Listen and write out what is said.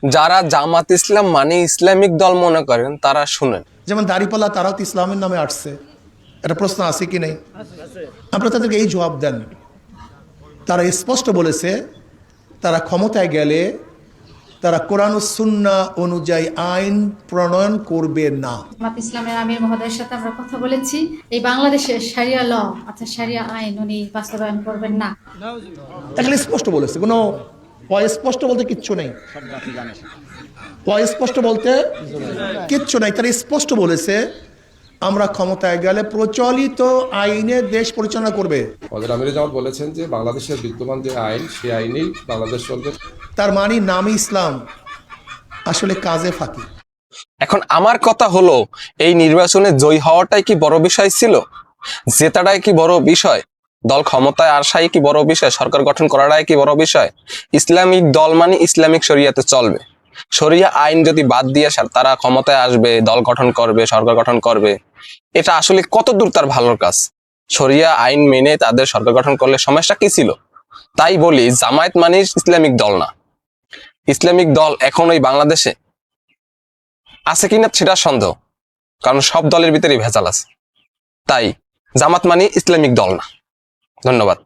যারা জামাত ইসলাম মানে ইসলামিক দল মনে করেন তারা শুনেন, যেমন দাড়িপাল্লা তারাও তো ইসলামের নামে আসছে, এটা প্রশ্ন আছে কি নেই? আপনারা তাদেরকে এই জবাব দেন। তারা স্পষ্ট বলেছে তারা ক্ষমতায় গেলে তারা কোরআন ও সুন্নাহ অনুযায়ী আইন প্রণয়ন করবে না। জামাত ইসলামের আমির মহোদয়ের সাথে আমরা কথা বলেছি, এই বাংলাদেশের শারিয়া ল অর্থাৎ শারিয়া আইন উনি বাস্তবায়ন করবেন না। এগুলো স্পষ্ট বলেছে, কোনো অস্পষ্ট বলতে কিচ্ছু নেই। অস্পষ্ট বলতে কিচ্ছু নাই, তারা স্পষ্ট বলেছে আমরা ক্ষমতায় গেলে প্রচলিত আইনে দেশ পরিচালনা করবে। হযরত আমির জামাত বলেছেন যে বাংলাদেশের বিদ্যমান যে আইন, সেই আইনেই বাংলাদেশ চলবে। তার মানে নামে ইসলাম, আসলে কাজে ফাঁকি। এখন আমার কথা হলো, এই নির্বাচনে জয়ী হওয়াটাই কি বড় বিষয় ছিল? জেতাটাই কি বড় বিষয়? দল ক্ষমতায় আসাই কি বড় বিষয়? সরকার গঠন করাটাই কি বড় বিষয়? ইসলামিক দল মানে ইসলামিক শরিয়াতে চলবে। শরিয়া আইন যদি বাদ দিয়ে তারা ক্ষমতায় আসবে, দল গঠন করবে, সরকার গঠন করবে, এটা আসলে কতদূর তার ভালোর কাজ? শরিয়া আইন মেনে তাদের সরকার গঠন করলে সমস্যা কি ছিল? তাই বলি, জামায়াত মানে ইসলামিক দল না। ইসলামিক দল এখন ওই বাংলাদেশে আছে কিনা সেটা সন্দেহ, কারণ সব দলের ভিতরেই ভেজাল আছে। তাই জামাত মানে ইসলামিক দল না। ধন্যবাদ।